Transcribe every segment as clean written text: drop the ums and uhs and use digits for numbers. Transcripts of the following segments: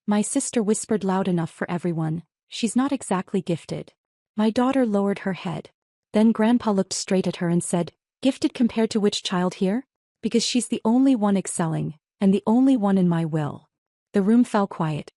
My sister whispered loud enough for everyone. She's not exactly gifted. My daughter lowered her head. Then Grandpa looked straight at her and said, gifted compared to which child here? Because she's the only one excelling, and the only one in my will. The room fell quiet.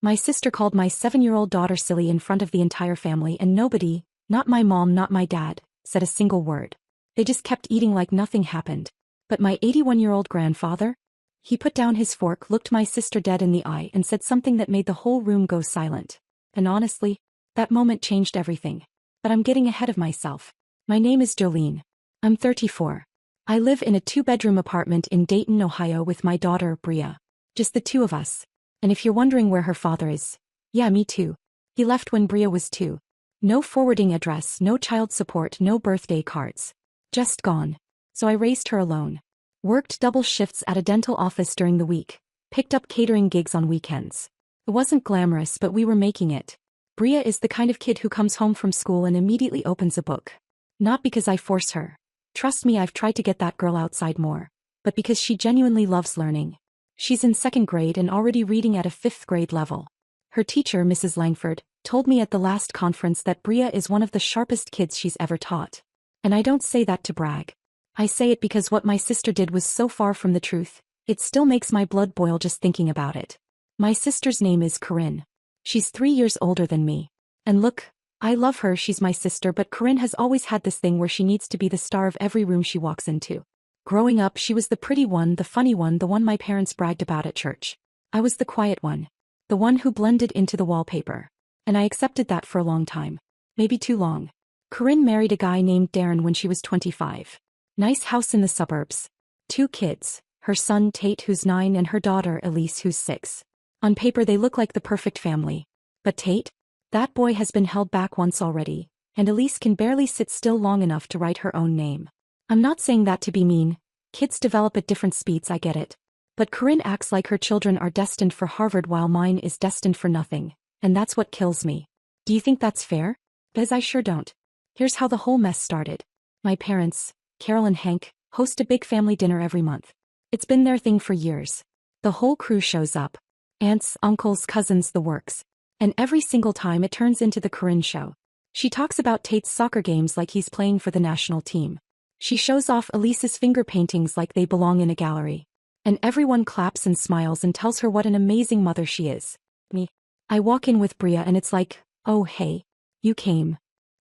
My sister called my 7-year-old daughter silly in front of the entire family, and nobody, not my mom, not my dad, said a single word. They just kept eating like nothing happened. But my 81-year-old grandfather? He put down his fork, looked my sister dead in the eye, and said something that made the whole room go silent. And honestly, that moment changed everything. But I'm getting ahead of myself. My name is Jolene. I'm 34. I live in a 2-bedroom apartment in Dayton, Ohio with my daughter, Bria. Just the two of us. And if you're wondering where her father is, yeah, me too. He left when Bria was 2. No forwarding address, no child support, no birthday cards. Just gone. So I raised her alone. Worked double shifts at a dental office during the week. Picked up catering gigs on weekends. It wasn't glamorous, but we were making it. Bria is the kind of kid who comes home from school and immediately opens a book. Not because I force her. Trust me, I've tried to get that girl outside more. But because she genuinely loves learning. She's in 2nd grade and already reading at a 5th grade level. Her teacher, Mrs. Langford, told me at the last conference that Bria is one of the sharpest kids she's ever taught. And I don't say that to brag. I say it because what my sister did was so far from the truth, it still makes my blood boil just thinking about it. My sister's name is Corinne. She's 3 years older than me. And look, I love her, she's my sister, but Corinne has always had this thing where she needs to be the star of every room she walks into. Growing up, she was the pretty one, the funny one, the one my parents bragged about at church. I was the quiet one. The one who blended into the wallpaper. And I accepted that for a long time. Maybe too long. Corinne married a guy named Darren when she was 25. Nice house in the suburbs. 2 kids, her son Tate who's 9 and her daughter Elise who's 6. On paper they look like the perfect family. But Tate? That boy has been held back once already, and Elise can barely sit still long enough to write her own name. I'm not saying that to be mean. Kids develop at different speeds, I get it. But Corinne acts like her children are destined for Harvard while mine is destined for nothing, and that's what kills me. Do you think that's fair? Because I sure don't. Here's how the whole mess started. My parents, Carol and Hank, host a big family dinner every month. It's been their thing for years. The whole crew shows up. Aunts, uncles, cousins, the works. And every single time it turns into the Corinne show. She talks about Tate's soccer games like he's playing for the national team. She shows off Elise's finger paintings like they belong in a gallery. And everyone claps and smiles and tells her what an amazing mother she is. Me. I walk in with Bria and it's like, oh hey, you came.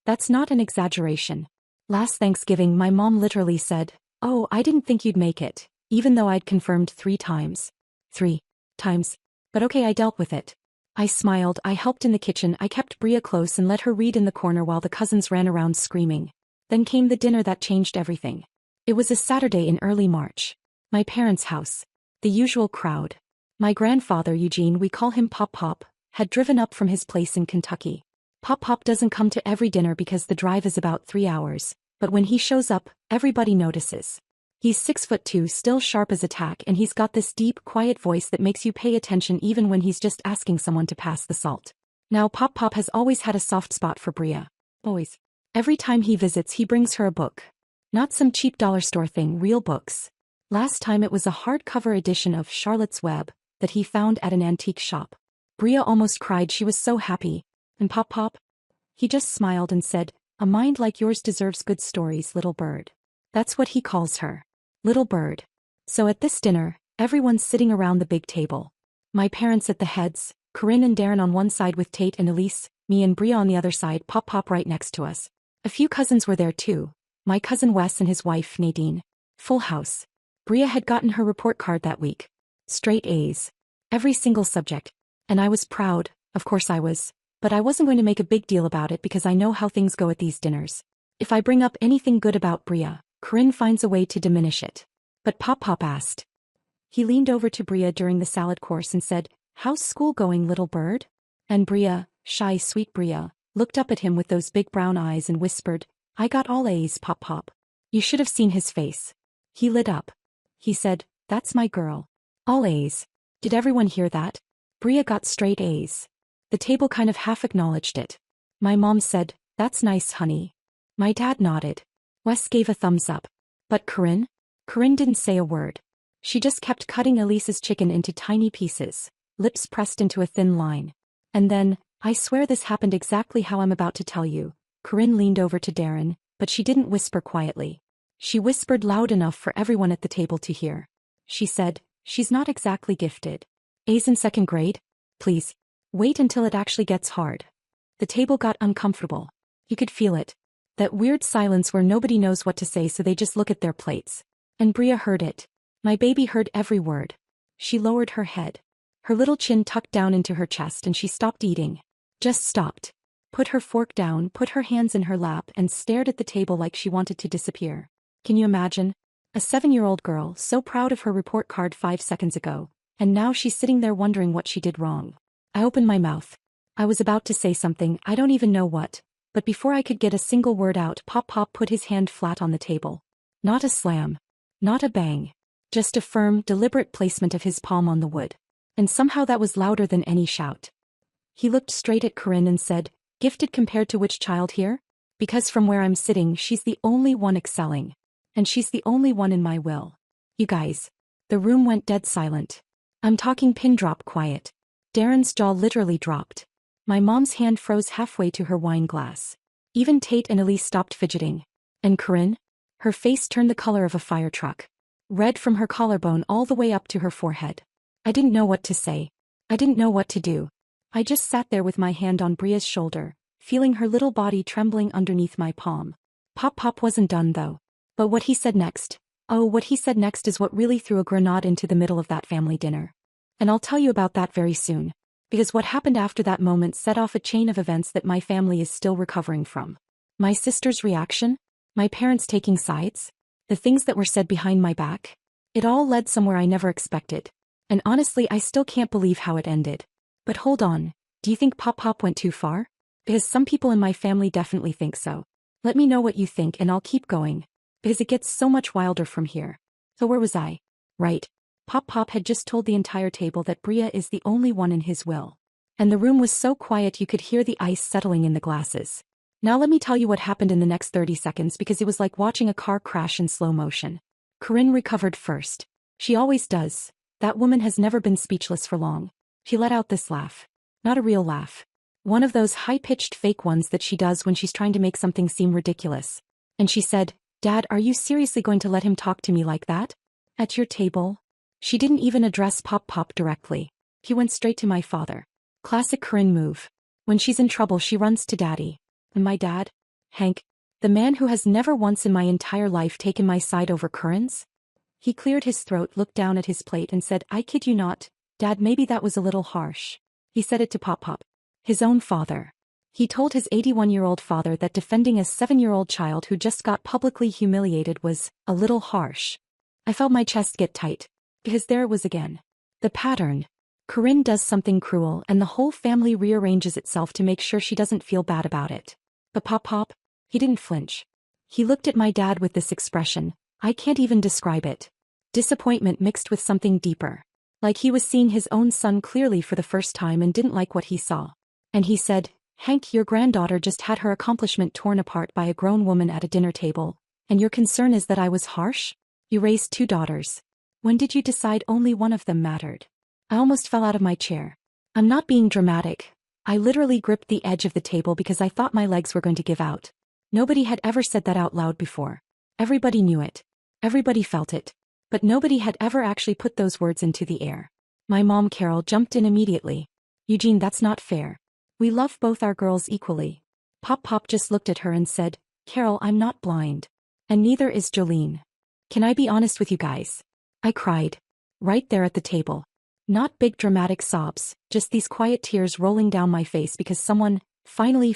That's not an exaggeration. Last Thanksgiving my mom literally said, oh, I didn't think you'd make it, even though I'd confirmed 3 times. 3 times. But okay, I dealt with it. I smiled, I helped in the kitchen, I kept Bria close and let her read in the corner while the cousins ran around screaming. Then came the dinner that changed everything. It was a Saturday in early March. My parents' house. The usual crowd. My grandfather Eugene, we call him Pop Pop, had driven up from his place in Kentucky. Pop Pop doesn't come to every dinner because the drive is about 3 hours, but when he shows up, everybody notices. He's 6'2", still sharp as a tack, and he's got this deep, quiet voice that makes you pay attention even when he's just asking someone to pass the salt. Now Pop Pop has always had a soft spot for Bria. Always. Every time he visits he brings her a book. Not some cheap dollar store thing, real books. Last time it was a hardcover edition of Charlotte's Web that he found at an antique shop. Bria almost cried, she was so happy. And Pop Pop? He just smiled and said, a mind like yours deserves good stories, little bird. That's what he calls her. Little bird. So at this dinner, everyone's sitting around the big table. My parents at the heads, Corinne and Darren on one side with Tate and Elise, me and Bria on the other side, Pop Pop right next to us. A few cousins were there too. My cousin Wes and his wife Nadine. Full house. Bria had gotten her report card that week. Straight A's. Every single subject. And I was proud, of course I was. But I wasn't going to make a big deal about it because I know how things go at these dinners. If I bring up anything good about Bria, Corinne finds a way to diminish it. But Pop Pop asked. He leaned over to Bria during the salad course and said, how's school going, little bird? And Bria, shy sweet Bria, looked up at him with those big brown eyes and whispered, I got all A's, Pop Pop. You should have seen his face. He lit up. He said, that's my girl. All A's. Did everyone hear that? Bria got straight A's. The table kind of half acknowledged it. My mom said, that's nice, honey. My dad nodded. Wes gave a thumbs up. But Corinne? Corinne didn't say a word. She just kept cutting Elise's chicken into tiny pieces, lips pressed into a thin line. And then, I swear this happened exactly how I'm about to tell you. Corinne leaned over to Darren, but she didn't whisper quietly. She whispered loud enough for everyone at the table to hear. She said, "She's not exactly gifted. A's in second grade? Please. Wait until it actually gets hard." The table got uncomfortable. You could feel it. That weird silence where nobody knows what to say so they just look at their plates. And Bria heard it. My baby heard every word. She lowered her head. Her little chin tucked down into her chest and she stopped eating. Just stopped. Put her fork down, put her hands in her lap and stared at the table like she wanted to disappear. Can you imagine? A 7-year-old girl, so proud of her report card 5 seconds ago, and now she's sitting there wondering what she did wrong. I opened my mouth. I was about to say something, I don't even know what, but before I could get a single word out, Pop put his hand flat on the table. Not a slam. Not a bang. Just a firm, deliberate placement of his palm on the wood. And somehow that was louder than any shout. He looked straight at Corinne and said, "Gifted compared to which child here? Because from where I'm sitting, she's the only one excelling. And she's the only one in my will." You guys. The room went dead silent. I'm talking pin drop quiet. Darren's jaw literally dropped. My mom's hand froze halfway to her wine glass. Even Tate and Elise stopped fidgeting. And Corinne? Her face turned the color of a fire truck. Red from her collarbone all the way up to her forehead. I didn't know what to say. I didn't know what to do. I just sat there with my hand on Bria's shoulder, feeling her little body trembling underneath my palm. Pop wasn't done though. But what he said next, what he said next is what really threw a grenade into the middle of that family dinner. And I'll tell you about that very soon. Because what happened after that moment set off a chain of events that my family is still recovering from. My sister's reaction? My parents taking sides? The things that were said behind my back? It all led somewhere I never expected. And honestly, I still can't believe how it ended. But hold on, do you think Pop went too far? Because some people in my family definitely think so. Let me know what you think and I'll keep going. Because it gets so much wilder from here. So where was I? Right. Pop had just told the entire table that Bria is the only one in his will. And the room was so quiet you could hear the ice settling in the glasses. Now let me tell you what happened in the next 30 seconds because it was like watching a car crash in slow motion. Corinne recovered first. She always does. That woman has never been speechless for long. She let out this laugh. Not a real laugh. One of those high-pitched fake ones that she does when she's trying to make something seem ridiculous. And she said, "Dad, are you seriously going to let him talk to me like that? At your table?" She didn't even address Pop directly. He went straight to my father. Classic Corinne move. When she's in trouble she runs to Daddy. And my dad? Hank. The man who has never once in my entire life taken my side over Corinne's? He cleared his throat, looked down at his plate and said, "I kid you not, Dad, maybe that was a little harsh." He said it to Pop. His own father. He told his 81-year-old father that defending a 7-year-old child who just got publicly humiliated was a little harsh. I felt my chest get tight. Because there it was again. The pattern. Corinne does something cruel and the whole family rearranges itself to make sure she doesn't feel bad about it. But Pop, he didn't flinch. He looked at my dad with this expression. I can't even describe it. Disappointment mixed with something deeper. Like he was seeing his own son clearly for the first time and didn't like what he saw. And he said, "Hank, your granddaughter just had her accomplishment torn apart by a grown woman at a dinner table, and your concern is that I was harsh? You raised 2 daughters. When did you decide only one of them mattered?" I almost fell out of my chair. I'm not being dramatic. I literally gripped the edge of the table because I thought my legs were going to give out. Nobody had ever said that out loud before. Everybody knew it. Everybody felt it. But nobody had ever actually put those words into the air. My mom Carol jumped in immediately. "Eugene, that's not fair. We love both our girls equally." Pop just looked at her and said, "Carol, I'm not blind. And neither is Jolene. Can I be honest with you guys?" I cried. Right there at the table. Not big dramatic sobs, just these quiet tears rolling down my face because someone, finally,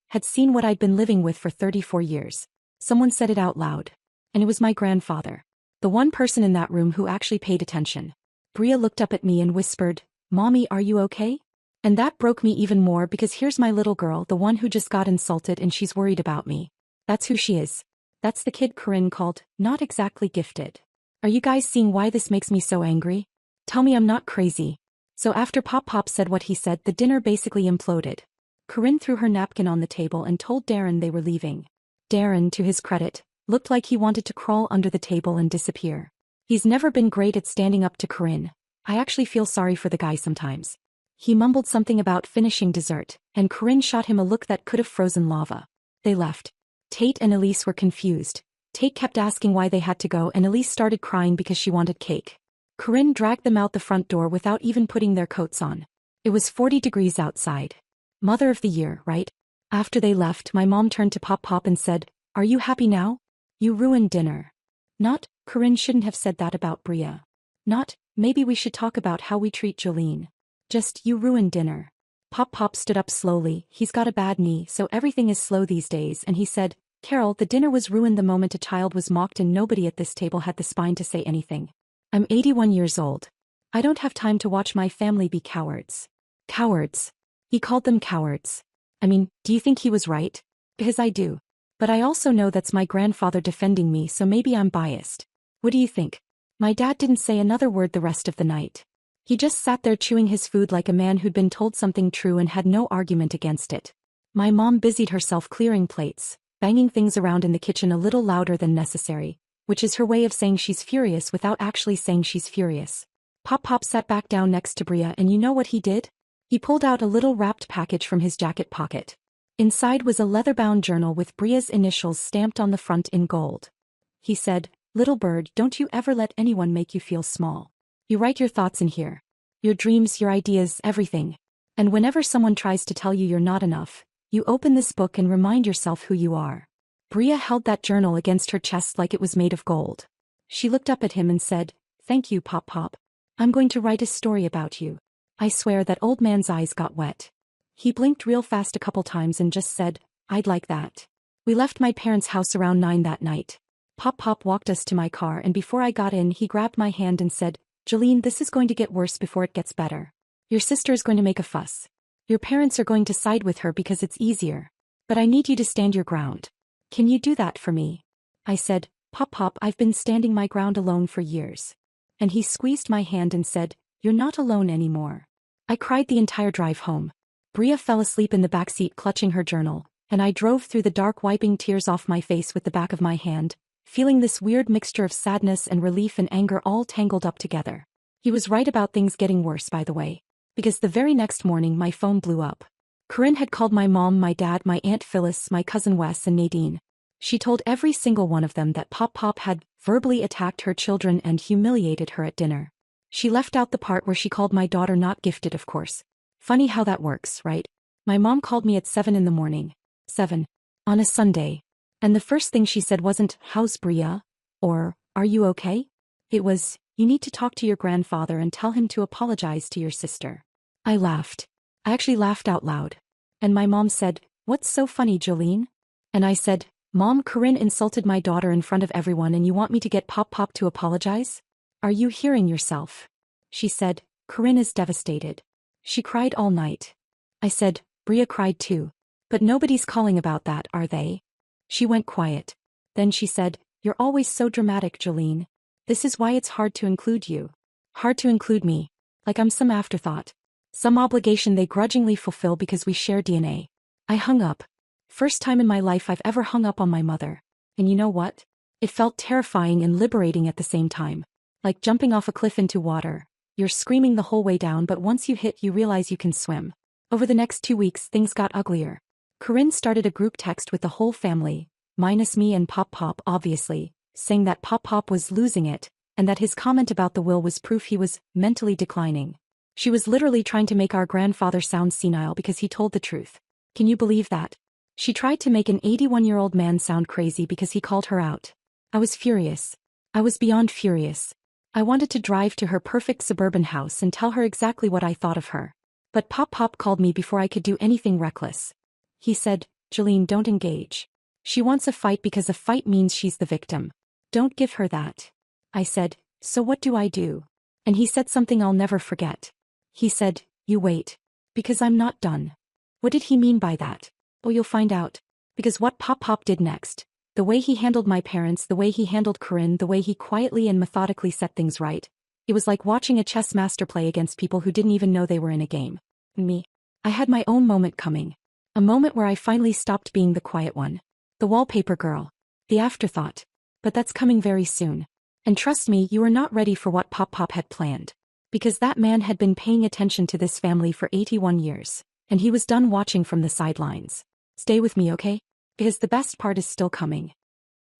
had seen what I'd been living with for 34 years. Someone said it out loud. And it was my grandfather. The one person in that room who actually paid attention. Bria looked up at me and whispered, "Mommy, are you okay?" And that broke me even more because here's my little girl, the one who just got insulted and she's worried about me. That's who she is. That's the kid Corinne called, not exactly gifted. Are you guys seeing why this makes me so angry? Tell me I'm not crazy. So after Pop said what he said, the dinner basically imploded. Corinne threw her napkin on the table and told Darren they were leaving. Darren, to his credit, looked like he wanted to crawl under the table and disappear. He's never been great at standing up to Corinne, I actually feel sorry for the guy sometimes. He mumbled something about finishing dessert, and Corinne shot him a look that could have frozen lava. They left. Tate and Elise were confused. Tate kept asking why they had to go and Elise started crying because she wanted cake. Corinne dragged them out the front door without even putting their coats on. It was 40 degrees outside. Mother of the year, right? After they left, my mom turned to Pop and said, "Are you happy now? You ruined dinner." Not, Corinne shouldn't have said that about Bria. Not, maybe we should talk about how we treat Jolene. Just, you ruined dinner. Pop stood up slowly, he's got a bad knee so everything is slow these days, and he said, "Carol, the dinner was ruined the moment a child was mocked and nobody at this table had the spine to say anything. I'm 81 years old. I don't have time to watch my family be cowards." Cowards. He called them cowards. I mean, do you think he was right? Because I do. But I also know that's my grandfather defending me, so maybe I'm biased. What do you think? My dad didn't say another word the rest of the night. He just sat there chewing his food like a man who'd been told something true and had no argument against it. My mom busied herself clearing plates, banging things around in the kitchen a little louder than necessary, which is her way of saying she's furious without actually saying she's furious. Pop sat back down next to Bria, and you know what he did? He pulled out a little wrapped package from his jacket pocket. Inside was a leather-bound journal with Bria's initials stamped on the front in gold. He said, "Little bird, don't you ever let anyone make you feel small. You write your thoughts in here. Your dreams, your ideas, everything. And whenever someone tries to tell you you're not enough, you open this book and remind yourself who you are." Bria held that journal against her chest like it was made of gold. She looked up at him and said, "Thank you, Pop. I'm going to write a story about you." I swear that old man's eyes got wet. He blinked real fast a couple times and just said, "I'd like that." We left my parents' house around 9 that night. Pop walked us to my car, and before I got in he grabbed my hand and said, "Jolene, this is going to get worse before it gets better. Your sister is going to make a fuss. Your parents are going to side with her because it's easier. But I need you to stand your ground. Can you do that for me?" I said, Pop, I've been standing my ground alone for years." And he squeezed my hand and said, "You're not alone anymore." I cried the entire drive home. Bria fell asleep in the backseat clutching her journal, and I drove through the dark wiping tears off my face with the back of my hand, feeling this weird mixture of sadness and relief and anger all tangled up together. He was right about things getting worse, by the way, because the very next morning my phone blew up. Corinne had called my mom, my dad, my Aunt Phyllis, my cousin Wes and Nadine. She told every single one of them that Pop had verbally attacked her children and humiliated her at dinner. She left out the part where she called my daughter not gifted, of course. Funny how that works, right? My mom called me at 7 in the morning. 7. On a Sunday. And the first thing she said wasn't, "How's Bria?" or, "Are you okay?" It was, "You need to talk to your grandfather and tell him to apologize to your sister." I laughed. I actually laughed out loud. And my mom said, "What's so funny, Jolene?" And I said, "Mom, Corinne insulted my daughter in front of everyone and you want me to get Pop to apologize? Are you hearing yourself?" She said, "Corinne is devastated. She cried all night." I said, "Bria cried too. But nobody's calling about that, are they?" She went quiet. Then she said, "You're always so dramatic, Jolene. This is why it's hard to include you. Hard to include me. Like I'm some afterthought. Some obligation they grudgingly fulfill because we share DNA." I hung up. First time in my life I've ever hung up on my mother. And you know what? It felt terrifying and liberating at the same time. Like jumping off a cliff into water. You're screaming the whole way down, but once you hit you realize you can swim. Over the next 2 weeks things got uglier. Corinne started a group text with the whole family, minus me and Pop obviously, saying that Pop was losing it, and that his comment about the will was proof he was mentally declining. She was literally trying to make our grandfather sound senile because he told the truth. Can you believe that? She tried to make an 81-year-old man sound crazy because he called her out. I was furious. I was beyond furious. I wanted to drive to her perfect suburban house and tell her exactly what I thought of her. But Pop called me before I could do anything reckless. He said, "Jolene, don't engage. She wants a fight because a fight means she's the victim. Don't give her that." I said, "So what do I do?" And he said something I'll never forget. He said, "You wait. Because I'm not done." What did he mean by that? Oh, you'll find out. Because what Pop did next, the way he handled my parents, the way he handled Corinne, the way he quietly and methodically set things right, it was like watching a chess master play against people who didn't even know they were in a game. Me. I had my own moment coming. A moment where I finally stopped being the quiet one. The wallpaper girl. The afterthought. But that's coming very soon. And trust me, you are not ready for what Pop had planned. Because that man had been paying attention to this family for 81 years, and he was done watching from the sidelines. Stay with me, okay? Because the best part is still coming.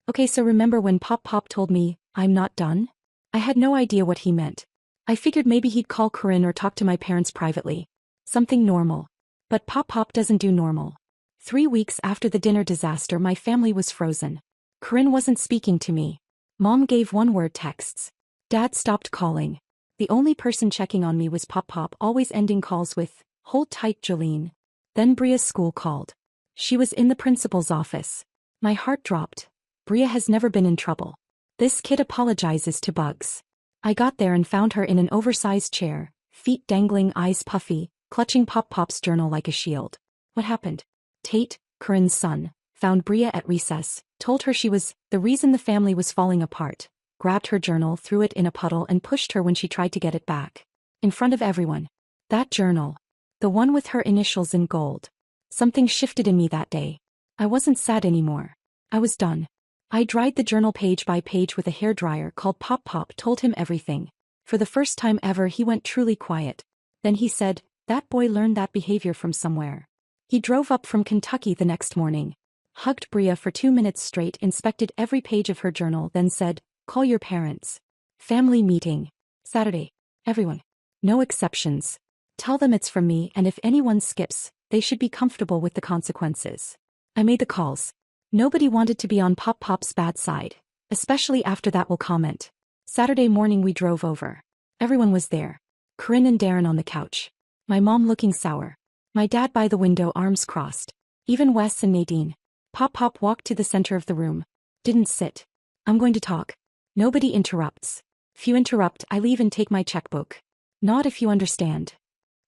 Okay, so remember when Pop told me, I'm not done? I had no idea what he meant. I figured maybe he'd call Corinne or talk to my parents privately. Something normal. But Pop doesn't do normal. 3 weeks after the dinner disaster, my family was frozen. Corinne wasn't speaking to me. Mom gave one-word texts. Dad stopped calling. The only person checking on me was Pop, always ending calls with, hold tight, Jolene. Then Bria's school called. She was in the principal's office. My heart dropped. Bria has never been in trouble. This kid apologizes to Bugs. I got there and found her in an oversized chair, feet dangling, eyes puffy, clutching Pop's journal like a shield. What happened? Tate, Corinne's son, found Bria at recess, told her she was the reason the family was falling apart, grabbed her journal, threw it in a puddle and pushed her when she tried to get it back. In front of everyone. That journal. The one with her initials in gold. Something shifted in me that day. I wasn't sad anymore. I was done. I dried the journal page by page with a hairdryer, called Pop, told him everything. For the first time ever he went truly quiet. Then he said, that boy learned that behavior from somewhere. He drove up from Kentucky the next morning, hugged Bria for 2 minutes straight, inspected every page of her journal, then said, call your parents. Family meeting. Saturday. Everyone. No exceptions. Tell them it's from me, and if anyone skips, they should be comfortable with the consequences. I made the calls. Nobody wanted to be on Pop's bad side, especially after that will comment. Saturday morning we drove over. Everyone was there. Corinne and Darren on the couch. My mom looking sour. My dad by the window, arms crossed. Even Wes and Nadine. Pop walked to the center of the room. Didn't sit. I'm going to talk. Nobody interrupts. If you interrupt, I leave and take my checkbook. Nod if you understand.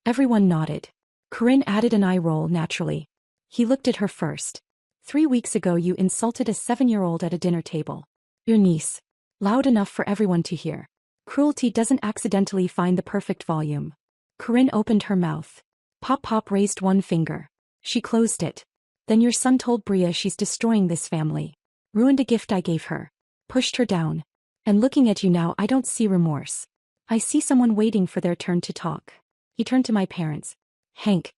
Everyone nodded. Corinne added an eye roll naturally. He looked at her first. 3 weeks ago you insulted a 7-year-old at a dinner table. Your niece. Loud enough for everyone to hear. Cruelty doesn't accidentally find the perfect volume. Corinne opened her mouth. Pop raised one finger. She closed it. Then your son told Bria she's destroying this family. Ruined a gift I gave her. Pushed her down. And looking at you now, I don't see remorse. I see someone waiting for their turn to talk. He turned to my parents. Hank.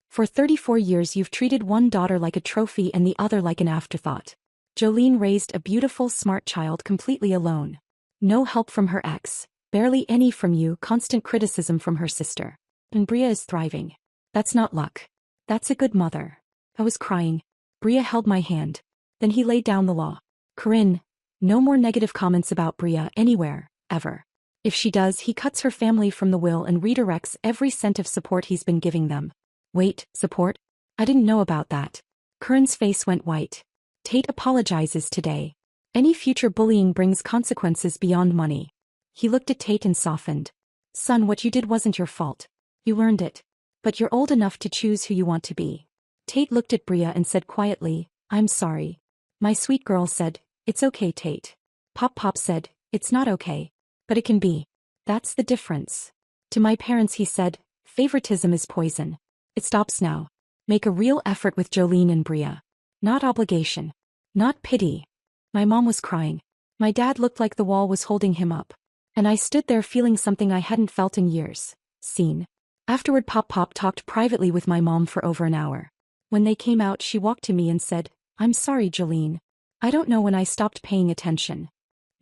For 34 years you've treated one daughter like a trophy and the other like an afterthought. Jolene raised a beautiful, smart child completely alone. No help from her ex. Barely any from you, constant criticism from her sister. And Bria is thriving. That's not luck. That's a good mother. I was crying. Bria held my hand. Then he laid down the law. Corinne, no more negative comments about Bria anywhere, ever. If she does, he cuts her family from the will and redirects every cent of support he's been giving them. Wait, support? I didn't know about that. Corinne's face went white. Tate apologizes today. Any future bullying brings consequences beyond money. He looked at Tate and softened. Son, what you did wasn't your fault. You learned it. But you're old enough to choose who you want to be. Tate looked at Bria and said quietly, I'm sorry. My sweet girl said, it's okay, Tate. Pop said, it's not okay. But it can be. That's the difference. To my parents he said, favoritism is poison. It stops now. Make a real effort with Jolene and Bria. Not obligation. Not pity. My mom was crying. My dad looked like the wall was holding him up. And I stood there feeling something I hadn't felt in years. Seen. Afterward Pop talked privately with my mom for over an hour. When they came out she walked to me and said, I'm sorry, Jolene. I don't know when I stopped paying attention.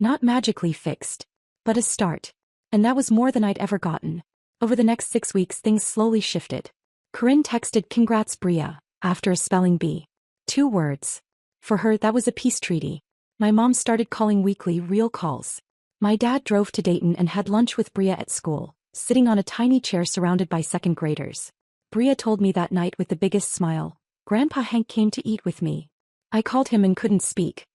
Not magically fixed. But a start. And that was more than I'd ever gotten. Over the next 6 weeks things slowly shifted. Corinne texted congrats Bria, after a spelling bee. 2 words. For her that was a peace treaty. My mom started calling weekly, real calls. My dad drove to Dayton and had lunch with Bria at school, sitting on a tiny chair surrounded by second graders. Bria told me that night with the biggest smile, Grandpa Hank came to eat with me. I called him and couldn't speak.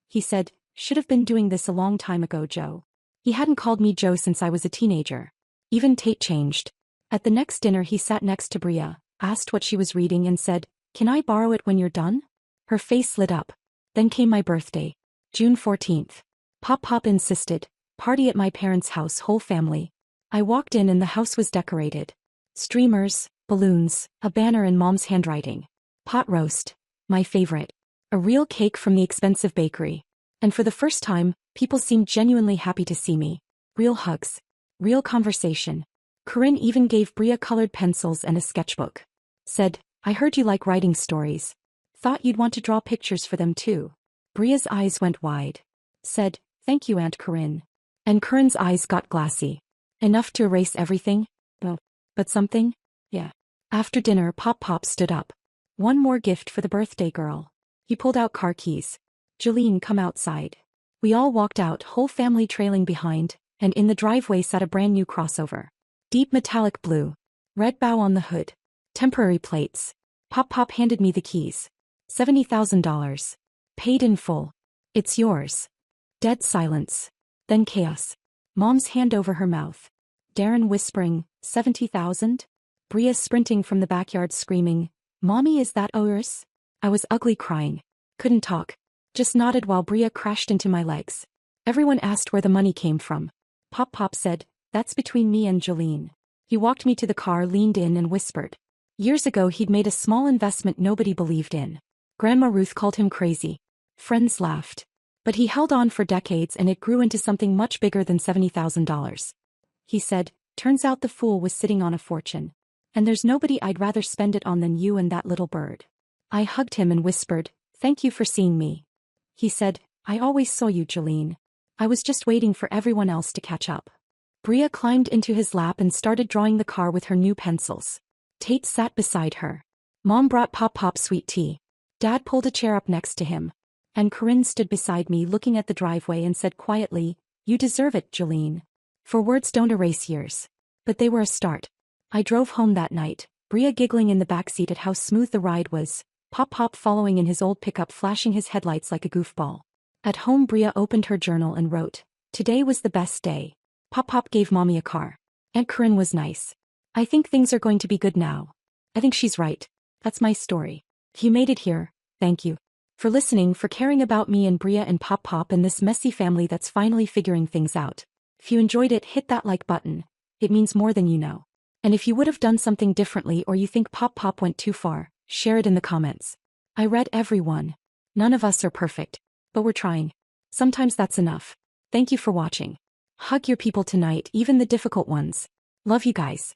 He said, should have been doing this a long time ago, Joe. He hadn't called me Joe since I was a teenager. Even Tate changed. At the next dinner he sat next to Bria, asked what she was reading and said, can I borrow it when you're done? Her face lit up. Then came my birthday. June 14th. Pop insisted, party at my parents' house, whole family. I walked in and the house was decorated. Streamers, balloons, a banner in Mom's handwriting. Pot roast. My favorite. A real cake from the expensive bakery. And for the first time, people seemed genuinely happy to see me. Real hugs. Real conversation. Corinne even gave Bria colored pencils and a sketchbook. Said, I heard you like writing stories. Thought you'd want to draw pictures for them too. Bria's eyes went wide. Said, thank you, Aunt Corinne. And Corinne's eyes got glassy. Enough to erase everything? Oh, but something? Yeah. After dinner, Pop stood up. One more gift for the birthday girl. He pulled out car keys. Jolene, come outside. We all walked out, whole family trailing behind, and in the driveway sat a brand new crossover. Deep metallic blue. Red bow on the hood. Temporary plates. Pop handed me the keys. $70,000. Paid in full. It's yours. Dead silence. Then chaos. Mom's hand over her mouth. Darren whispering, 70,000? Bria sprinting from the backyard screaming, Mommy, is that ours? I was ugly crying. Couldn't talk. Just nodded while Bria crashed into my legs. Everyone asked where the money came from. Pop said, that's between me and Jolene. He walked me to the car, leaned in and whispered. Years ago he'd made a small investment nobody believed in. Grandma Ruth called him crazy. Friends laughed. But he held on for decades and it grew into something much bigger than $70,000. He said, turns out the fool was sitting on a fortune. And there's nobody I'd rather spend it on than you and that little bird. I hugged him and whispered, thank you for seeing me. He said, I always saw you, Jolene. I was just waiting for everyone else to catch up. Bria climbed into his lap and started drawing the car with her new pencils. Tate sat beside her. Mom brought Pop sweet tea. Dad pulled a chair up next to him. And Corinne stood beside me looking at the driveway and said quietly, you deserve it, Jolene. For words don't erase years. But they were a start. I drove home that night, Bria giggling in the backseat at how smooth the ride was, Pop following in his old pickup flashing his headlights like a goofball. At home Bria opened her journal and wrote, today was the best day. Pop gave Mommy a car. Aunt Corinne was nice. I think things are going to be good now. I think she's right. That's my story. If you made it here, thank you. For listening, for caring about me and Bria and Pop and this messy family that's finally figuring things out. If you enjoyed it, hit that like button. It means more than you know. And if you would have done something differently or you think Pop went too far, share it in the comments. I read every one. None of us are perfect, but we're trying. Sometimes that's enough. Thank you for watching. Hug your people tonight, even the difficult ones. Love you guys.